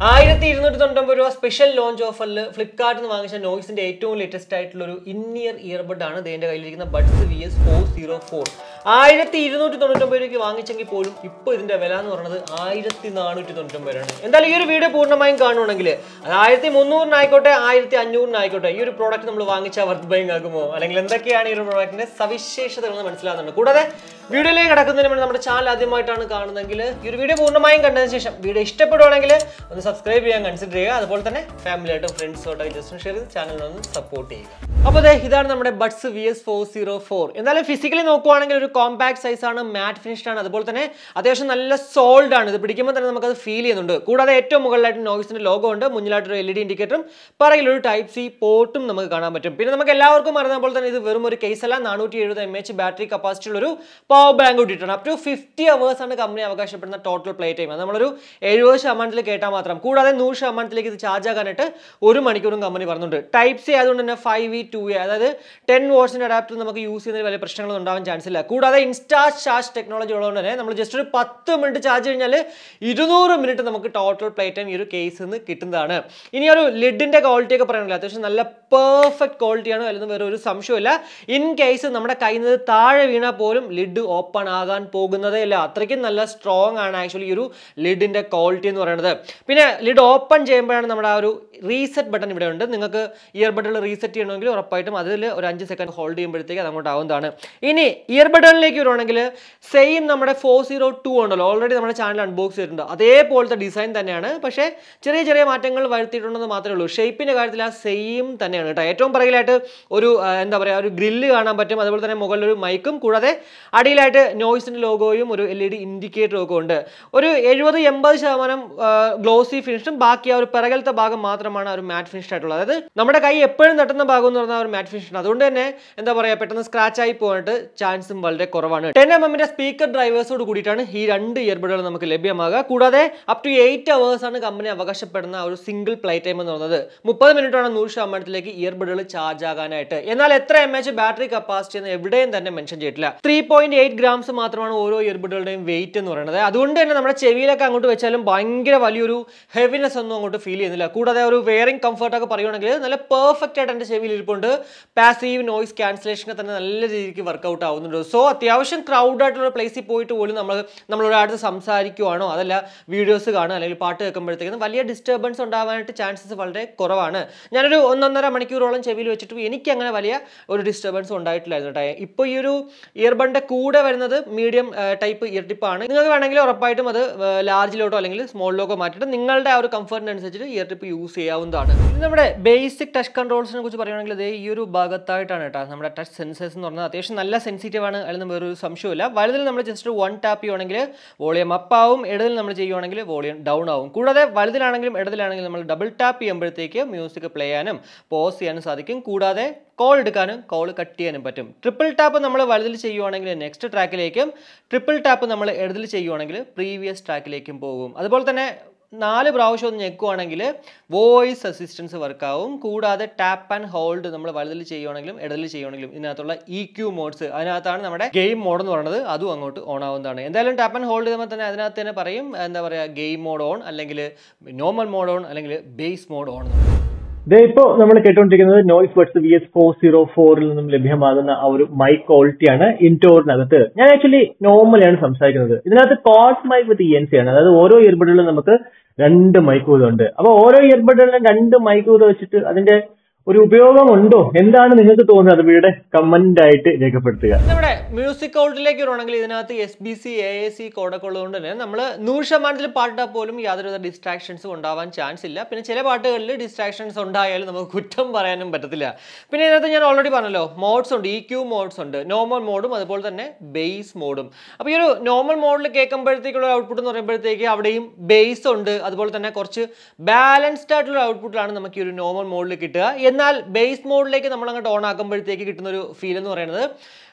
1299 രൂപ special launch ഓഫറിൽ ഫ്ലിപ്കാർട്ടിൽ നിന്ന് വാങ്ങിച്ച നോയ്സിന്റെ ഏറ്റവും ലേറ്റസ്റ്റ് ആയിട്ടുള്ള ഒരു ഇൻ-ഇയർ ഇയർബഡ് ആണ് ഇതിന്റെ കയ്യിലിരിക്കുന്ന ബഡ്സ് VS404. 1299 രൂപയ്ക്ക് വാങ്ങിച്ചെങ്കിൽ പോലും ഇപ്പോൾ ഇതിന്റെ വില എന്ന് പറയുന്നത് 1499 ആണ്. എന്തായാലും ഈ ഒരു വീഡിയോ പൂർണ്ണമായും കാണുവാണെങ്കിൽ അത് 1300 ആയിക്കോട്ടെ 1500 ആയിക്കോട്ടെ ഈ ഒരു പ്രോഡക്റ്റ് നമ്മൾ വാങ്ങിച്ചാൽ വർത്ത് ബൈങ് ആകുമോ അല്ലെങ്കിൽ എന്തൊക്കെയാണ് ഈ ഒരു പ്രോഡക്റ്റിന്റെ സവിശേഷതകളെന്ന് മനസ്സിലാകുന്നുണ്ട്. കൂടാതെ വീഡിയോയിലേക്ക് കടക്കുന്നതിന് മുന്നേ നമ്മുടെ ചാനൽ ആദ്യമായിട്ടാണ് കാണുന്നതെങ്കിൽ ഈ ഒരു വീഡിയോ പൂർണ്ണമായും കണ്ടതിന് ശേഷം വീഡിയോ ഇഷ്ടപ്പെടുവാണെങ്കിൽ ഒന്ന് സബ്സ്ക്രൈബ് ചെയ്യാൻ കൺസിഡർ ചെയ്യുക. അതുപോലെ തന്നെ ഫാമിലിയായിട്ടും ഫ്രണ്ട്സോട്ടൊക്കെ ജസ്റ്റ് ഷെയർ ചെയ്ത് ചാനലിനൊന്ന് സപ്പോർട്ട് ചെയ്യുക. അപ്പോൾ ഇതാണ് നമ്മുടെ ബഡ്സ് VS404. എന്തായാലും ഫിസിക്കലി നോക്കുവാണെങ്കിൽ ഒരു കോമ്പാക്ട് സൈസ് ആണ്, മാറ്റ് ഫിനിഷ്ഡ് ആണ്, അതുപോലെ തന്നെ അത്യാവശ്യം നല്ല സോൾഡ് ആണ്. ഇത് പിടിക്കുമ്പോൾ തന്നെ നമുക്കത് ഫീൽ ചെയ്യുന്നുണ്ട്. കൂടാതെ ഏറ്റവും മുകളിലായിട്ട് നോയ്സിന്റെ ലോഗോ ഉണ്ട്, മുന്നിലായിട്ടൊരു LED ഇൻഡിക്കേറ്ററും പറയിലൊരു ടൈപ്പ് സി പോർട്ടും നമുക്ക് കാണാൻ പറ്റും. പിന്നെ നമുക്ക് എല്ലാവർക്കും അറിയുന്ന പോലെ തന്നെ ഇത് വെറും ഒരു കേസ് അല്ല, 470 mAh ബാറ്ററി കപ്പാസിറ്റി ഉള്ള ഒരു പവർ ബാങ്ക് കൂട്ടിയിട്ടാണ്. അപ് ടു 50 hours ആണ് കമ്പനി അവകാശപ്പെടുന്ന ടോട്ടൽ പ്ലേ ടൈം. അത് നമ്മളൊരു 70% കേട്ടാൽ മാത്രം. കൂടാതെ 100% ഇത് ചാർജ് ആകാനായിട്ട് 1 മണിക്കൂറും കമ്പനി പറയുന്നുണ്ട്. ടൈപ്പ് സി ആയതുകൊണ്ട് തന്നെ 5V2A, അതായത് 10 wattsന്റെ അഡാപ്റ്റർ നമുക്ക് യൂസ് ചെയ്യുന്നതിൽ വലിയ പ്രശ്നങ്ങളൊന്നും ഉണ്ടാവാൻ ചാൻസ് ഇല്ല. കൂടാതെ ഇൻസ്റ്റാ ചാർജ് ടെക്നോളജി ഉള്ളതുകൊണ്ട് തന്നെ നമ്മൾ ജസ്റ്റ് ഒരു 10 മിനിറ്റ് ചാർജ് കഴിഞ്ഞാൽ 200 മിനിറ്റ് നമുക്ക് ടോട്ടൽ പ്ലേ ടൈം ഈ ഒരു കേസിൽ നിന്ന് കിട്ടുന്നതാണ്. ഇനി ഒരു ലിഡിന്റെ ക്വാളിറ്റി ഒക്കെ പറയുന്നില്ല, അത്യാവശ്യം നല്ല പെർഫെക്റ്റ് ക്വാളിറ്റിയാണ്, അതിലൊന്നും വേറെ ഒരു സംശയമില്ല. ഇൻ കേസ് നമ്മുടെ കയ്യിൽ നിന്ന് താഴെ വീണാൽ പോലും ലിഡ് ഓപ്പൺ ആകാൻ പോകുന്നതേ ഇല്ല. അത്രയ്ക്കും നല്ല സ്ട്രോങ് ആണ് ആക്ച്വലി ഈ ഒരു ലിഡിന്റെ ക്വാളിറ്റി എന്ന് പറയുന്നത്. പിന്നെ ലിഡ് ഓപ്പൺ ചെയ്യുമ്പോഴാണ് നമ്മുടെ ആ ഒരു റീസെറ്റ് ബട്ടൺ ഇവിടെ ഉണ്ട്. നിങ്ങൾക്ക് ഇയർബഡുകൾ റീസെറ്റ് ചെയ്യണമെങ്കിൽ ഉറപ്പായിട്ടും അതിൽ ഒരു 5 സെക്കൻഡ് ഹോൾഡ് ചെയ്യുമ്പോഴത്തേക്ക് അത് അങ്ങോട്ട് ആവുന്നതാണ്. ഇനി ഇയർബഡുകളിലേക്ക് വരുവാണെങ്കിൽ സെയിം നമ്മുടെ 402 ഉണ്ടല്ലോ, ഓൾറെഡി നമ്മുടെ ചാനൽ അൺബോക്സ് ചെയ്തിട്ടുണ്ട്. അതേപോലത്തെ ഡിസൈൻ തന്നെയാണ്, പക്ഷേ ചെറിയ ചെറിയ മാറ്റങ്ങൾ വരുത്തിയിട്ടുണ്ടെന്ന് മാത്രമേ ഉള്ളൂ. ഷേപ്പിന്റെ കാര്യത്തിൽ ആ സെയിം തന്നെയാണ് കേട്ടോ. ഏറ്റവും പിറകിലായിട്ട് ഒരു എന്താ പറയുക, ഒരു ഗ്രില്ല് കാണാൻ പറ്റും. അതുപോലെ തന്നെ മുകളിലൊരു മൈക്കും, കൂടാതെ അടിയിലായിട്ട് നോയ്സിന്റെ ലോഗോയും ഒരു LED ഇൻഡിക്കേറ്ററും ഒക്കെ ഉണ്ട്. ഒരു 70-80% ഗ്ലോസി ഫിനിഷും ബാക്കി ആ ഒരു പിറകിലത്തെ ഭാഗം മാത്രമാണ് ഒരു മാറ്റ് ഫിനിഷ് ആയിട്ടുള്ളത്. അതായത് നമ്മുടെ കൈ എപ്പോഴും തട്ടുന്ന ഭാഗം എന്ന് പറഞ്ഞാൽ ഒരു മാറ്റ് ഫിനിഷ്. അതുകൊണ്ട് തന്നെ എന്താ പറയുക, പെട്ടെന്ന് സ്ക്രാച്ച് ആയി പോയിട്ട് ചാൻസും വളരെ കുറവാണ്. 10mm സ്പീക്കർ ഡ്രൈവേഴ്സോട് കൂടിയിട്ടാണ് ഈ 2 ഇയർബഡുകൾ നമുക്ക് ലഭ്യമാകുക. കൂടാതെ അപ് ടു 8 hours ആണ് കമ്പനി അവകാശപ്പെടുന്ന ഒരു സിംഗിൾ പ്ലേ ടൈം എന്ന് പറയുന്നത്. 30 മിനിറ്റാണ് 100%ലേക്ക് ഇയർബഡുകൾ ചാർജ് ആകാനായിട്ട്. എന്നാൽ എത്ര mAh ബാറ്ററി കപ്പാസിറ്റി എന്ന് എവിടെയും തന്നെ മെൻഷൻ ചെയ്തിട്ടില്ല. 3.8 grams മാത്രമാണ് ഓരോ ഇയർബഡുകളുടെയും വെയിറ്റ് എന്ന് പറയുന്നത്. അതുകൊണ്ട് തന്നെ നമ്മുടെ ചെവിയിലൊക്കെ അങ്ങോട്ട് വെച്ചാലും ഭയങ്കര വലിയൊരു ഹെവിനെസ് ഒന്നും അങ്ങോട്ട് ഫീൽ ചെയ്യുന്നില്ല. കൂടാതെ ഒരു വെയറിംഗ് കംഫർട്ട് ഒക്കെ പറയുകയാണെങ്കിൽ നല്ല പെർഫെക്റ്റ് ആയിട്ട് എൻ്റെ ചെവിയിൽ ഇരിപ്പുണ്ട്. പാസീവ് നോയ്സ് ക്യാൻസലേഷനൊക്കെ തന്നെ നല്ല രീതിക്ക് വർക്കൗട്ട് ആവുന്നുണ്ട്. സോ അത്യാവശ്യം ക്രൗഡ് ആയിട്ടുള്ള പ്ലേസിൽ പോയിട്ട് പോലും നമ്മളൊരാടുത്ത് സംസാരിക്കുവാണോ, അതല്ല വീഡിയോസ് കാണുക അല്ലെങ്കിൽ പാട്ട് കേൾക്കുമ്പോഴത്തേക്കും വലിയ ഡിസ്റ്റർബൻസ് ഉണ്ടാവാനായിട്ട് ചാൻസസ് വളരെ കുറവാണ്. ഞാനൊരു 1.5 മണിക്കൂറോളം ചെവിയിൽ വെച്ചിട്ട് എനിക്ക് അങ്ങനെ വലിയ ഒരു ഡിസ്റ്റർബൻസ് ഉണ്ടായിട്ടില്ലായിരുന്നു കേട്ടോ. ഇപ്പോൾ ഈ ഒരു ഇയർബഡിന്റെ കൂടെ വരുന്നത് മീഡിയം ടൈപ്പ് ഇയർ ടിപ്പാണ്. നിങ്ങൾക്ക് വേണമെങ്കിൽ ഉറപ്പായിട്ടും അത് ലാർജിലോട്ടോ അല്ലെങ്കിൽ സ്മോളിലോട്ടോ മാറ്റിയിട്ട് നിങ്ങളുടെ ആ ഒരു കംഫർട്ടിനനുസരിച്ച് ഇയർ ടിപ്പ് യൂസ് ചെയ്യാവുന്നതാണ്. ഇത് നമ്മുടെ ബേസിക് ടച്ച് കൺട്രോൾസിനെ കുറിച്ച് പറയുകയാണെങ്കിൽ അത് ഈ ഒരു ഭാഗത്തായിട്ടാണ് കേട്ടോ. നമ്മുടെ ടച്ച് സെൻസേഴ്സ് എന്ന് പറഞ്ഞാൽ അത്യാവശ്യം നല്ല സെൻസിറ്റീവ് ആണ്, അതിലൊന്നും വേറൊരു സംശയമില്ല. വലുതിൽ നമ്മൾ ജസ്റ്റ് 1 ടാപ്പ് ചെയ്യുവാണെങ്കിൽ വോളിയം അപ്പ് ആവും, ഇടതിൽ നമ്മൾ ചെയ്യുവാണെങ്കിൽ വോളിയം ഡൗൺ ആവും. കൂടാതെ വലുതിലാണെങ്കിലും ഇടതിലാണെങ്കിലും നമ്മൾ ഡബിൾ ടാപ്പ് ചെയ്യുമ്പോഴത്തേക്ക് മ്യൂസിക് പ്ലേ ചെയ്യാനും പോസ് ചെയ്യാനും സാധിക്കും. കൂടാതെ കോൾ എടുക്കാനും കോൾ കട്ട് ചെയ്യാനും പറ്റും. ട്രിപ്പിൾ ടാപ്പ് നമ്മൾ വലുതിൽ ചെയ്യുവാണെങ്കിൽ നെക്സ്റ്റ് ട്രാക്കിലേക്കും, ട്രിപ്പിൾ ടാപ്പ് നമ്മൾ ഇടതിൽ ചെയ്യുവാണെങ്കിൽ പ്രീവിയസ് ട്രാക്കിലേക്കും പോകും. അതുപോലെ തന്നെ 4 പ്രാവശ്യം ഒന്ന് ഞെക്കുവാണെങ്കിൽ വോയിസ് അസിസ്റ്റൻസ് വർക്കാവും. കൂടാതെ ടാപ്പ് ആൻഡ് ഹോൾഡ് നമ്മൾ വലുതിൽ ചെയ്യുവാണെങ്കിലും ഇടതിൽ ചെയ്യുവാണെങ്കിലും ഇതിനകത്തുള്ള EQ മോഡ്സ്, അതിനകത്താണ് നമ്മുടെ ഗെയിം മോഡ് എന്ന് പറയുന്നത്, അതും അങ്ങോട്ട് ഓൺ ആവുന്നതാണ്. എന്തായാലും ടാപ്പ് ആൻഡ് ഹോൾഡ് ചെയ്യുമ്പോൾ തന്നെ അതിനകത്ത് തന്നെ പറയും എന്താ പറയുക, ഗെയിം മോഡ് ഓൺ, അല്ലെങ്കിൽ നോർമൽ മോഡ് ഓൺ, അല്ലെങ്കിൽ ബേസ് മോഡ് ഓൺ. ഇപ്പോൾ നമ്മൾ കേട്ടുകൊണ്ടിരിക്കുന്നത് നോയ്സ് ബഡ്സ് VS404 നിന്നും ലഭ്യമാകുന്ന ആ ഒരു മൈക്ക് ക്വാളിറ്റിയാണ്. ഇൻഡോറിനകത്ത് ഞാൻ ആക്ച്വലി നോർമലാണ് സംസാരിക്കുന്നത്. ഇതിനകത്ത് കോഡ് മൈക്ക് വിത്ത് ENC ആണ്. അതായത് ഓരോ ഇയർബഡിലും നമുക്ക് 2 മൈക്ക് വീതമുണ്ട്. അപ്പോൾ ഓരോ ഇയർബഡിലും 2 മൈക്ക് വീതം വെച്ചിട്ട് അതിന്റെ ഒരു ഉപയോഗം ഉണ്ടോ, എന്താണ് നിങ്ങൾക്ക് തോന്നുന്നത്? വീട് കമന്റ് ആയിട്ട് രേഖപ്പെടുത്തുക. നമ്മുടെ മ്യൂസിക് ഔട്ടിലേക്ക് വരുവാണെങ്കിൽ ഇതിനകത്ത് SBC AAC കോഡൊക്കെ ഉള്ളതുകൊണ്ട് തന്നെ നമ്മൾ 100% പാട്ടാൽ പോലും യാതൊരുവിധ ഡിസ്ട്രാക്ഷൻസും ഉണ്ടാവാൻ ചാൻസ് ഇല്ല. പിന്നെ ചില പാട്ടുകളിൽ ഡിസ്ട്രാക്ഷൻസ് ഉണ്ടായാലും നമുക്ക് കുറ്റം പറയാനും പറ്റത്തില്ല. പിന്നെ ഇതിനകത്ത് ഞാൻ ഓൾറെഡി പറഞ്ഞല്ലോ, മോഡ്സ് ഉണ്ട്, EQ മോഡ്സ് ഉണ്ട്, നോർമൽ മോഡും അതുപോലെ തന്നെ ബേസ് മോഡും. അപ്പോൾ ഈ ഒരു നോർമൽ മോഡിൽ കേൾക്കുമ്പോഴത്തേക്കുള്ള ഔട്ട്പുട്ട് എന്ന് പറയുമ്പോഴത്തേക്ക് അവിടെയും ബേസ് ഉണ്ട്, അതുപോലെ തന്നെ കുറച്ച് ബാലൻസ്ഡ് ആയിട്ടുള്ള ഔട്ട്പുട്ടിലാണ് നമുക്ക് ഈ ഒരു നോർമൽ മോഡിൽ കിട്ടുക. എന്നാൽ ബേസ് മോഡിലേക്ക് നമ്മൾ അങ്ങോട്ട് ഓൺ ആക്കുമ്പോഴത്തേക്ക് കിട്ടുന്ന ഒരു ഫീൽ എന്ന് പറയുന്നത്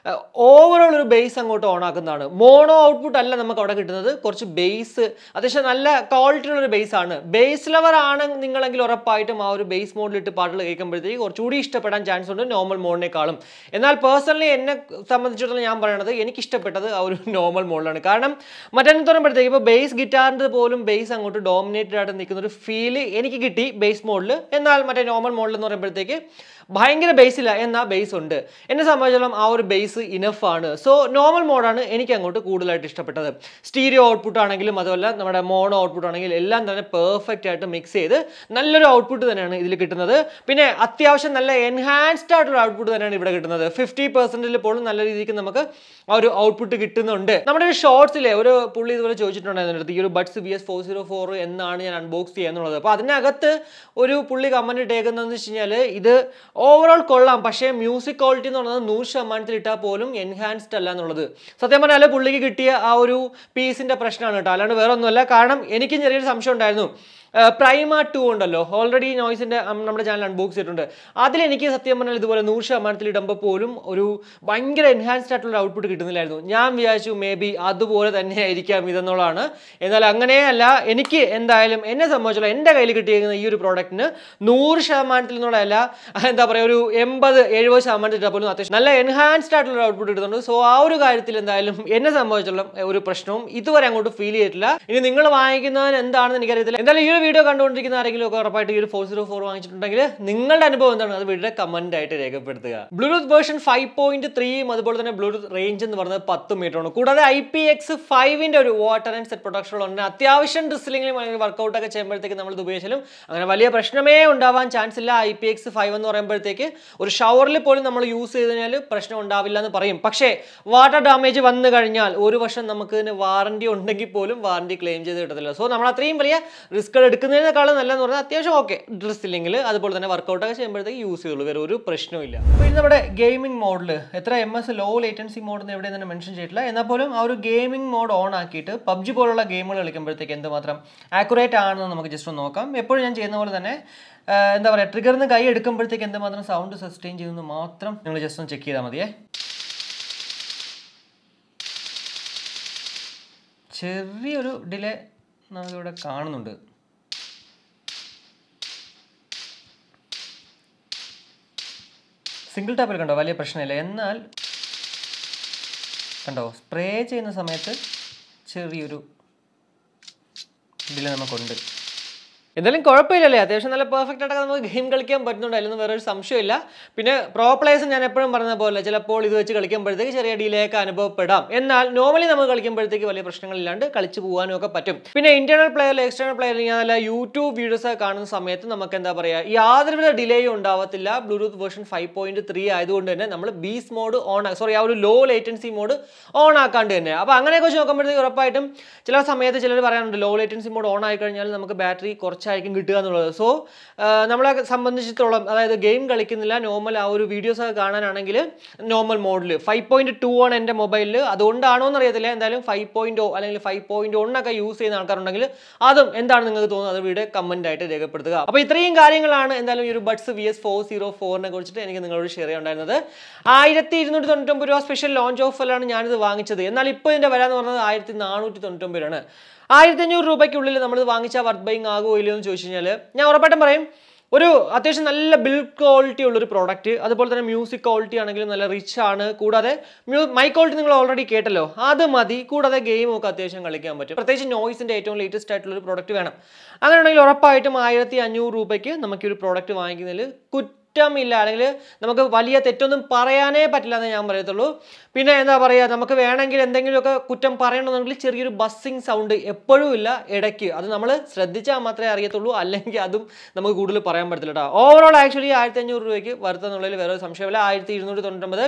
ഓവറോൾ ഒരു ബേസ് അങ്ങോട്ട് ഓൺ ആക്കുന്നതാണ്. മോണോ ഔട്ട്പുട്ട് അല്ല നമുക്ക് അവിടെ കിട്ടുന്നത്, കുറച്ച് ബേസ് അത്യാവശ്യം നല്ല ക്വാളിറ്റിയുള്ള ഒരു ബേസ് ആണ്. ബേസ് ലവർ ആണ് നിങ്ങളെങ്കിൽ ഉറപ്പായിട്ടും ആ ഒരു ബേസ് മോഡിലിട്ട് പാട്ടുകൾ കേൾക്കുമ്പോഴത്തേക്ക് കുറച്ചുകൂടി ഇഷ്ടപ്പെടാൻ ചാൻസ് ഉണ്ട് നോർമൽ മോഡിനേക്കാളും. എന്നാൽ പേഴ്സണലി എന്നെ സംബന്ധിച്ചിടത്തോളം ഞാൻ പറയണത് എനിക്ക് ഇഷ്ടപ്പെട്ടത് ആ ഒരു നോർമൽ മോഡിലാണ്. കാരണം മറ്റൊന്ന് പറയുമ്പോഴത്തേക്ക് ഇപ്പോൾ ബേസ് ഗിറ്റാറിൻ്റെ പോലും ബേസ് അങ്ങോട്ട് ഡോമിനേറ്റഡ് ആയിട്ട് നിൽക്കുന്ന ഒരു ഫീല് എനിക്ക് കിട്ടി ബേസ് മോഡിൽ. എന്നാൽ മറ്റേ നോർമൽ മോഡിൽ എന്ന് പറയുമ്പോഴത്തേക്ക് ഭയങ്കര ബേസില്ല, എന്നാൽ ബേസ് ഉണ്ട്. എന്നെ സംബന്ധിച്ചിടത്തോളം ആ ഒരു ബേസ് ഇനഫ് ആണ്. സോ നോർമൽ മോഡാണ് എനിക്ക് അങ്ങോട്ട് കൂടുതലായിട്ട് ഇഷ്ടപ്പെട്ടത്. സ്റ്റീരിയോ ഔട്ട്പുട്ട് ആണെങ്കിലും അതുമല്ല നമ്മുടെ മോണോ ഔട്ട്പുട്ട് ആണെങ്കിലും എല്ലാം തന്നെ പെർഫെക്റ്റ് ആയിട്ട് മിക്സ് ചെയ്ത് നല്ലൊരു ഔട്ട്പുട്ട് തന്നെയാണ് ഇതിൽ കിട്ടുന്നത്. പിന്നെ അത്യാവശ്യം നല്ല എൻഹാൻസ്ഡ് ആയിട്ടുള്ള ഔട്ട്പുട്ട് തന്നെയാണ് ഇവിടെ കിട്ടുന്നത്. 50% പോലും നല്ല രീതിക്ക് നമുക്ക് ആ ഒരു ഔട്ട്പുട്ട് കിട്ടുന്നുണ്ട്. നമ്മുടെ ഒരു ഷോർട്സിലെ ഒരു പുള്ളി ഇതുപോലെ ചോദിച്ചിട്ടുണ്ടായിരുന്നു ഈ ഒരു ബഡ്സ് VS404 എന്നാണ് ഞാൻ അൺബോക്സ് ചെയ്യുന്നുള്ളത്. അപ്പോൾ അതിനകത്ത് ഒരു പുള്ളി കമന്റ് ഇട്ടേക്കുന്നതെന്ന് വെച്ച് കഴിഞ്ഞാൽ ഇത് ഓവറോൾ കൊള്ളാം, പക്ഷേ മ്യൂസിക് ക്വാളിറ്റി എന്ന് പറയുന്നത് 100% ഇട്ടാൽ പോലും എൻഹാൻസ്ഡ് അല്ല എന്നുള്ളത്. സത്യം പറഞ്ഞാൽ പുള്ളിക്ക് കിട്ടിയ ആ ഒരു പീസിന്റെ പ്രശ്നമാണ് കേട്ടോ, അല്ലാണ്ട് വേറെ ഒന്നുമല്ല. കാരണം എനിക്കും ചെറിയൊരു സംശയം ഉണ്ടായിരുന്നു. പ്രൈമ 2 ഉണ്ടല്ലോ, ഓൾറെഡി നോയ്സിന്റെ നമ്മുടെ ചാനൽ അൺബോക്സ് ചെയ്തിട്ടുണ്ട്. അതിലെനിക്ക് സത്യം പറഞ്ഞാൽ ഇതുപോലെ 100% ഇടുമ്പോൾ പോലും ഒരു ഭയങ്കര എൻഹാൻസ്ഡ് ആയിട്ടുള്ള ഔട്ട്പുട്ട് കിട്ടുന്നില്ലായിരുന്നു. ഞാൻ വിചാരിച്ചു മേ ബി അതുപോലെ തന്നെ ആയിരിക്കാം ഇതെന്നുള്ളതാണ്. എന്നാൽ അങ്ങനെയല്ല. എനിക്ക് എന്തായാലും എന്നെ സംബന്ധിച്ചുള്ള എൻ്റെ കയ്യിൽ കിട്ടിയിരിക്കുന്ന ഈ ഒരു പ്രോഡക്റ്റിന് 100% എന്നുള്ളതല്ല, എന്താ പറയുക, ഒരു 80-70% ഇട്ടാൽ പോലും അത്യാവശ്യം നല്ല എൻഹാൻസ്ഡ് ആയിട്ടുള്ള ഔട്ട്പുട്ട് കിട്ടുന്നുണ്ട്. സോ ആ ഒരു കാര്യത്തിൽ എന്തായാലും എന്നെ സംബന്ധിച്ചുള്ള ഒരു പ്രശ്നവും ഇതുവരെ അങ്ങോട്ട് ഫീൽ ചെയ്തിട്ടില്ല. ഇനി നിങ്ങൾ വാങ്ങിക്കുന്നതിന് എന്താണെന്ന് എനിക്കറിയത്തില്ല. എന്തായാലും ഈ വീഡിയോ കണ്ടുകൊണ്ടിരിക്കുന്ന ആരെങ്കിലും ഒക്കെ ഉറപ്പായിട്ട് ഈ ഒരു 404 വാങ്ങിച്ചിട്ടുണ്ടെങ്കിൽ നിങ്ങളുടെ അനുഭവം എന്താണ് അത് വീഡിയോ കമന്റ് ആയിട്ട് രേഖപ്പെടുത്തുക. ബ്ലൂടൂത്ത് വേർഷൻ 5.3 അതുപോലെ തന്നെ ബ്ലൂടൂത്ത് റേഞ്ച് എന്ന് പറയുന്നത് 10 മീറ്റർ ആണ്. കൂടാതെ IPX5 ഒരു വാട്ടർ ആൻഡ് സെറ്റ് പ്രൊട്ടക്ഷൻ ഉണ്ട്. അത്യാവശ്യം ഡ്രിസ്ലിംഗിലും അല്ലെങ്കിൽ വർക്കൗട്ട് ഒക്കെ ചെയ്യുമ്പോഴത്തേക്ക് നമ്മൾ ഇത് ഉപയോഗിച്ചാലും അങ്ങനെ വലിയ പ്രശ്നമേ ഉണ്ടാവാൻ ചാൻസ് ഇല്ല. IPX5 എന്ന് പറയുമ്പോഴത്തേക്ക് ഒരു ഷവറിൽ പോലും നമ്മൾ യൂസ് ചെയ്ത് കഴിഞ്ഞാൽ പ്രശ്നം ഉണ്ടാവില്ല എന്ന് പറയും. പക്ഷേ വാട്ടർ ഡാമേജ് വന്നു കഴിഞ്ഞാൽ ഒരു വർഷം നമുക്ക് ഇതിന് വാറണ്ടി ഉണ്ടെങ്കിൽ പോലും വാറണ്ടി ക്ലെയിം ചെയ്ത് കിട്ടത്തില്ല. സോ നമ്മൾ അത്രയും വലിയ റിസ്ക് എടുക്കുന്നതിനേക്കാളും നല്ലതെന്ന് പറഞ്ഞാൽ അത്യാവശ്യം ഓക്കെ ഡ്രസ്സില്ലെങ്കിൽ അതുപോലെ തന്നെ വർക്കൗട്ടൊക്കെ ചെയ്യുമ്പോഴത്തേക്ക് യൂസ് ചെയ്യുള്ളൂ, വേറെ ഒരു പ്രശ്നവും. അപ്പോൾ ഇത് നമ്മുടെ ഗെയിമിംഗ് മോഡിൽ എത്ര MS ലോ ലേറ്റൻസി മോഡ് എന്ന് എവിടെ തന്നെ മെൻഷൻ ചെയ്തിട്ടില്ല. എന്നാൽ പോലും ആ ഒരു ഗെയിമിംഗ് മോഡ് ഓൺ ആക്കിയിട്ട് PUBG പോലുള്ള ഗെയിമുകൾ കളിക്കുമ്പോഴത്തേക്ക് എന്തുമാത്രം ആക്യുറേറ്റ് ആണെന്ന് നമുക്ക് ജസ്റ്റ് ഒന്ന് നോക്കാം. എപ്പോഴും ഞാൻ ചെയ്യുന്ന പോലെ തന്നെ എന്താ പറയുക, ട്രിഗറിന് കൈ എടുക്കുമ്പോഴത്തേക്ക് എന്തുമാത്രം സൗണ്ട് സസ്റ്റെയിൻ ചെയ്യുമെന്ന് മാത്രം നിങ്ങൾ ജസ്റ്റ് ഒന്ന് ചെക്ക് ചെയ്താൽ മതിയേ. ചെറിയൊരു ഡിലേ നമുക്കിവിടെ കാണുന്നുണ്ട്. സിംഗിൾ ടാപ്പിൽ കണ്ടോ വലിയ പ്രശ്നമില്ല. എന്നാൽ കണ്ടോ സ്പ്രേ ചെയ്യുന്ന സമയത്ത് ചെറിയൊരു ഡിലേ നമുക്കുണ്ട്. എന്തായാലും കുഴപ്പമില്ലല്ലേ, അത്യാവശ്യം നല്ല പെർഫെക്റ്റ് ആയിട്ടൊക്കെ നമുക്ക് ഗെയിം കളിക്കാൻ പറ്റുന്നുണ്ട്, അതിലൊന്നും വേറെ ഒരു സംശയമില്ല. പിന്നെ പ്രോ പ്ലേയേഴ്സ് ഞാൻ എപ്പോഴും പറഞ്ഞ പോലെ ചിലപ്പോൾ ഇത് വെച്ച് കളിക്കുമ്പോഴത്തേക്ക് ചെറിയ ഡിലേ ഒക്കെ അനുഭവപ്പെടാം. എന്നാൽ നോർമലി നമ്മൾ കളിക്കുമ്പോഴത്തേക്ക് വലിയ പ്രശ്നങ്ങളില്ലാണ്ട് കളിച്ച് പോകാനും ഒക്കെ പറ്റും. പിന്നെ ഇന്റേണൽ പ്ലെയറിൽ എക്സ്റ്റേണൽ പ്ലെയറിൽ നല്ല യൂട്യൂബ് വീഡിയോസ് ഒക്കെ കാണുന്ന സമയത്ത് നമുക്ക് എന്താ പറയുക, യാതൊരുവിധ ഡിലേയും ഉണ്ടാവത്തില്ല. ബ്ലൂടൂത്ത് വേർഷൻ 5.3 ആയതുകൊണ്ട് തന്നെ നമ്മൾ ബീസ് മോഡ് ആ ഒരു ലോ ലേറ്റൻസി മോഡ് ഓൺ ആക്കാണ്ട് തന്നെ. അപ്പോൾ അങ്ങനെയൊക്കെ വെച്ച് നോക്കുമ്പോഴത്തേക്ക് ഉറപ്പായിട്ടും ചില സമയത്ത് ചിലർ പറയാനുണ്ട് ലോ ലേറ്റൻസി മോഡ് ഓൺ ആയി കഴിഞ്ഞാൽ നമുക്ക് ബാറ്ററി കുറച്ചായിരിക്കും കിട്ടുക എന്നുള്ളത്. സോ നമ്മളെ സംബന്ധിച്ചിടത്തോളം അതായത് ഗെയിം കളിക്കുന്നില്ല, നോർമൽ ആ ഒരു വീഡിയോസ് ഒക്കെ കാണാനാണെങ്കിൽ നോർമൽ മോഡിൽ 5.2 ആണ് എൻ്റെ മൊബൈലിൽ. അതുകൊണ്ടാണോ എന്നറിയത്തില്ല. എന്തായാലും 5.0 അല്ലെങ്കിൽ 5.1 ഒക്കെ യൂസ് ചെയ്യുന്ന ആൾക്കാരുണ്ടെങ്കിൽ അതും എന്താണ് നിങ്ങൾക്ക് തോന്നുന്നത് അത് വീഡിയോ കമന്റ് ആയിട്ട് രേഖപ്പെടുത്തുക. അപ്പോൾ ഇത്രയും കാര്യങ്ങളാണ് എന്തായാലും ഈ ഒരു ബഡ്സ് VS404 കുറിച്ചിട്ട് എനിക്ക് നിങ്ങളോട് ഷെയർ ചെയ്യാനുണ്ടായിരുന്നത്. 1299 രൂപ സ്പെഷ്യൽ ലോഞ്ച് ഓഫറിലാണ് ഞാനിത് വാങ്ങിച്ചത്. എന്നാൽ ഇപ്പോൾ ഇതിൻ്റെ വില എന്ന് പറഞ്ഞത് 1499 ആണ്. 1500 രൂപയ്ക്കുള്ളിൽ നമ്മൾ വാങ്ങിച്ചാൽ വർത്ത് ബൈങ് ആകുമോ ഇല്ലയോ എന്ന് ചോദിച്ചു കഴിഞ്ഞാൽ ഞാൻ ഉറപ്പായിട്ടും പറയും ഒരു അത്യാവശ്യം നല്ല ബിൽഡ് ക്വാളിറ്റി ഉള്ളൊരു പ്രോഡക്റ്റ്, അതുപോലെ തന്നെ മ്യൂസിക് ക്വാളിറ്റി ആണെങ്കിലും നല്ല റിച്ച് ആണ്. കൂടാതെ മൈക്ക് ക്വാളിറ്റി നിങ്ങൾ ഓൾറെഡി കേട്ടല്ലോ, അത് മതി. കൂടാതെ ഗെയിം ഒക്കെ അത്യാവശ്യം കളിക്കാൻ പറ്റും. പ്രത്യേകിച്ച് നോയ്സിൻ്റെ ഏറ്റവും ലേറ്റസ്റ്റ് ആയിട്ടുള്ളൊരു പ്രോഡക്റ്റ് വേണം. അങ്ങനെയാണെങ്കിൽ ഉറപ്പായിട്ടും 1500 രൂപയ്ക്ക് നമുക്ക് ഒരു പ്രോഡക്റ്റ് വാങ്ങിക്കുന്നതിൽ കുറ്റമില്ല, അല്ലെങ്കിൽ നമുക്ക് വലിയ തെറ്റൊന്നും പറയാനേ പറ്റില്ല എന്ന് ഞാൻ പറയത്തുള്ളൂ. പിന്നെ എന്താ പറയുക, നമുക്ക് വേണമെങ്കിൽ എന്തെങ്കിലുമൊക്കെ കുറ്റം പറയണമെന്നുണ്ടെങ്കിൽ ചെറിയൊരു ബസ്സിങ് സൗണ്ട് എപ്പോഴും ഇല്ല, ഇടയ്ക്ക്. അത് നമ്മൾ ശ്രദ്ധിച്ചാൽ മാത്രമേ അറിയത്തുള്ളൂ, അല്ലെങ്കിൽ അതും നമുക്ക് കൂടുതൽ പറയാൻ പറ്റത്തില്ല കേട്ടോ. ഓവറോൾ ആക്ച്വലി 1500 രൂപയ്ക്ക് വരുത്തുന്നുള്ളതിൽ വേറെ ഒരു സംശയമില്ല. 1299,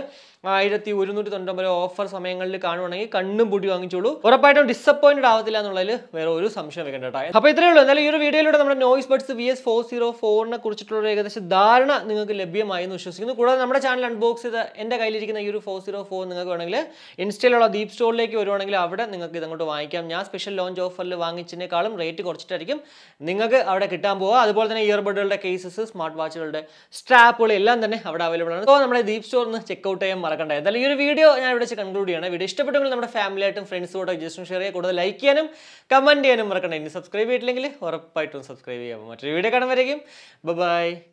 1199 ഓഫർ സമയങ്ങളിൽ കാണുവാണെങ്കിൽ കണ്ണും പൂട്ടി വാങ്ങിച്ചോളൂ. ഉറപ്പായിട്ടും ഡിസപ്പോയിന്റഡ് ആവത്തില്ല എന്നുള്ളതിൽ വേറെ ഒരു സംശയം വെക്കേണ്ട കേട്ടോ. അപ്പോൾ ഇത്രയേ ഉള്ളൂ. എന്തായാലും ഈ ഒരു വീഡിയോയിലൂടെ നമ്മുടെ നോയ്സ് ബഡ്സ് VS404 കുറിച്ചിട്ടുള്ള ഏകദേശം ധാരണ നിങ്ങൾക്ക് നിങ്ങൾക്ക് ലഭ്യമായി എന്ന് വിശ്വസിക്കുന്നു. കൂടാതെ നമ്മുടെ ചാനൽ അൺബോക്സ് ചെയ്ത എൻ്റെ കയ്യിലിരിക്കുന്ന ഈ ഒരു 404 നിങ്ങൾക്ക് വേണമെങ്കിൽ ഇൻസ്റ്റയിലുള്ള ഡീപ് സ്റ്റോറിലേക്ക് വരുവാണെങ്കിൽ അവിടെ നിങ്ങൾക്ക് ഇതങ്ങോട്ട് വാങ്ങിക്കാം. ഞാൻ സ്പെഷ്യൽ ലോഞ്ച് ഓഫറിൽ വാങ്ങിച്ചതിനേക്കാളും റേറ്റ് കുറച്ചിട്ടായിരിക്കും നിങ്ങൾക്ക് അവിടെ കിട്ടാൻ പോവുക. അതുപോലെ തന്നെ ഇയർബഡുകളുടെ കേസസ്, സ്മാർട്ട് വാച്ചുകളുടെ സ്ട്രാപ്പുകൾ എല്ലാം തന്നെ അവിടെ അവൈലബിൾ ആണ്. അപ്പോൾ നമ്മുടെ ഡീപ് സ്റ്റോറിൽ ചെക്കൗട്ട് ചെയ്യാൻ മറക്കണ്ട. എന്തായാലും ഈ ഒരു വീഡിയോ ഞാൻ ഇവിടെ വെച്ച് കൺക്ലൂഡ് ചെയ്യണം. വീഡിയോ ഇഷ്ടപ്പെട്ടെങ്കിൽ നമ്മുടെ ഫാമിലിയായിട്ടും ഫ്രണ്ട്സുമായിട്ടും ജസ്റ്റ് ഷെയർ ചെയ്യുക. കൂടുതൽ ലൈക്ക് ചെയ്യാനും കമൻറ്റ് ചെയ്യാനും മറക്കണ്ട. ഇനി സബ്സ്ക്രൈബ് ചെയ്തിട്ടില്ലെങ്കിൽ ഉറപ്പായിട്ടും സബ്സ്ക്രൈബ് ചെയ്യാം. മറ്റൊരു വീഡിയോ കാണുമ്പോഴേക്കും ബൈ.